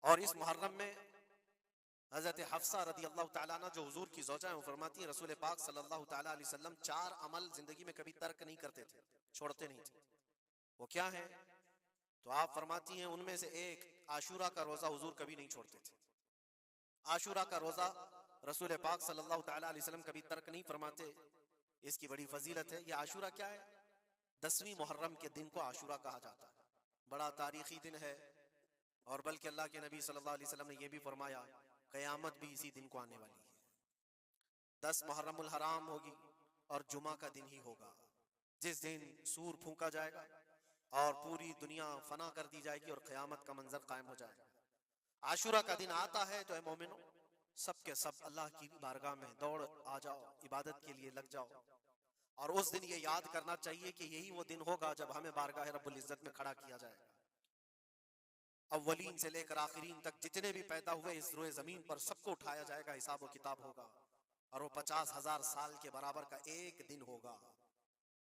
और इस मुहर्रम में हजरत हफ्सा रदी अल्लाह ताला अन्हा जो हुजूर की ज़ौजा है, वो फरमाती हैं रसूल पाक सल्लल्लाहु ताला अलैहि वसल्लम 4 अमल जिंदगी में कभी तर्क नहीं करते थे, छोड़ते नहीं थे। वो क्या है? तो आप फरमाती हैं उनमें से एक आशूरा का रोजा हुजूर कभी नहीं छोड़ते थे। आशूरा का रोजा रसूल पाक सल्लल्लाहु ताला अलैहि वसल्लम कभी तर्क नहीं फरमाते। इसकी बड़ी फजीलत है। ये आशूरा क्या है? 10वीं मुहर्रम के दिन को आशूरा कहा जाता है। बड़ा तारीखी दिन है। और बल्कि अल्लाह के नबी सल्लल्लाहु अलैहि वसल्लम ने यह भी फरमाया कयामत भी इसी दिन को आने वाली है। 10 मुहर्रमुल हराम होगी और जुमा का दिन ही होगा, जिस दिन सूर फूंका जाएगा और पूरी दुनिया फना कर दी जाएगी और क़यामत का मंजर कायम हो जाएगा। आशूरा का दिन आता है तो ऐ मोमिनो, सब के सब अल्लाह की बारगाह में दौड़ आ जाओ, इबादत के लिए लग जाओ। और उस दिन ये याद करना चाहिए कि यही वो दिन होगा जब हमें बारगाह रब्बुल इज्जत में खड़ा किया जाएगा। अव्वलीन से लेकर आखिरीन तक जितने भी पैदा हुए इस रोए जमीन पर सबको उठाया जाएगा, हिसाब व किताब होगा। और वो 50,000 साल के बराबर का एक दिन होगा।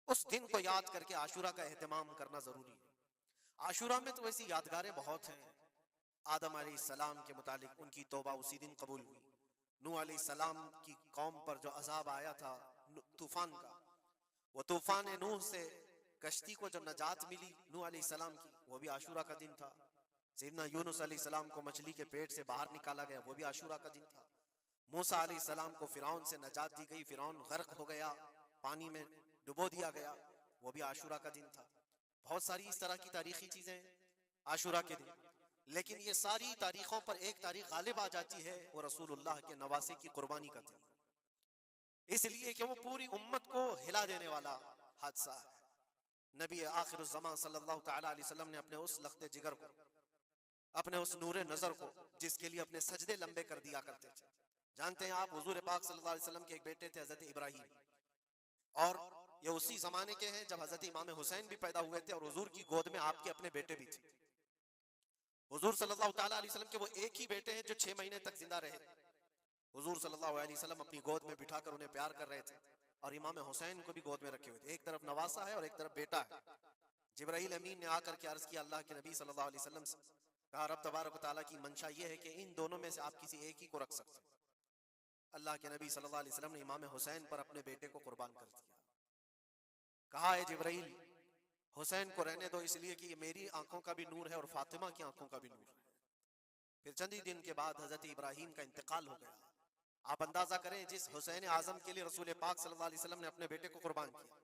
उस दिन को याद करके आशूरा का एहतमाम करना जरूरी है। आशूरा में तो वैसी यादगारें बहुत हैं। आदम अलैहिस्सलाम के मुतालिक उनकी तौबा उसी दिन कबूल हुई। नूह अलैहिस्सलाम की कौम पर जो अजाब आया था तूफान का, वो तूफान नूह से कश्ती को जो नजात मिली नूह अलैहिस्सलाम की, वो भी आशूरा का दिन था। सैयदना यूनुस अलैहिस्सलाम को मछली के पेट से बाहर निकाला गया, वो भी आशूरा का दिन था। मूसा अलैहिस्सलाम को फिरौन से नजात दी गई, फिरौन गर्क हो गया, पानी में डुबो दिया गया, वो भी आशूरा का दिन था। बहुत सारी इस तरह की तारीखी चीजें आशूरा के दिन। लेकिन ये सारी तारीखों पर एक तारीख गालिब आ जाती है, वो रसूलुल्लाह के नवासे की कुर्बानी का दिन, इसलिए कि वो पूरी उम्मत को हिला देने वाला हादसा है। नबी आखिरुज़्ज़मान सल्लल्लाहु तआला अलैहि वसल्लम ने अपने उस लख्ते जिगर को, अपने उस नूरे नजर को, जिसके लिए अपने सजदे लंबे कर दिया करते थे। जानते हैं आप हुजूर पाक सल्लल्लाहु अलैहि वसल्लम के एक बेटे थे हजरत इब्राहिम, और ये उसी जमाने के हैं जब हजरत इमाम हुसैन भी पैदा हुए थे और हुजूर की गोद में आपके अपने बेटे भी थे। हुजूर सल्लल्लाहु तआला अलैहि वसल्लम के वो एक ही बेटे हैं जो 6 महीने तक जिंदा रहे। हुजूर सल्लल्लाहु अलैहि वसल्लम अपनी गोद में बिठाकर उन्हें प्यार कर रहे थे और इमाम हुसैन को भी गोद में रखे हुए थे। एक तरफ नवासा है और एक तरफ बेटा है। जिब्राइल अमीन ने आकर के अर्ज किया अल्लाह के नबी सल्लल्लाहु अलैहि वसल्लम से, कहा रब तबारक व तआला की मंशा ये है कि इन दोनों में से आप किसी एक ही को रख सकते हैं। अल्लाह के नबी सल्लल्लाहु अलैहि वसल्लम ने इमाम हुसैन पर अपने बेटे को कुर्बान कर दिया। कहा है जिब्राइल हुसैन को रहने दो, इसलिए कि ये मेरी आंखों का भी नूर है और फातिमा की आंखों का भी नूर है। फिर चंद ही दिन के बाद हजरत इब्राहिम का इंतकाल हो गया। आप अंदाजा करें जिस हुसैन आजम के लिए रसूल पाक सल्लल्लाहु अलैहि वसल्लम ने अपने बेटे को कुर्बान किया,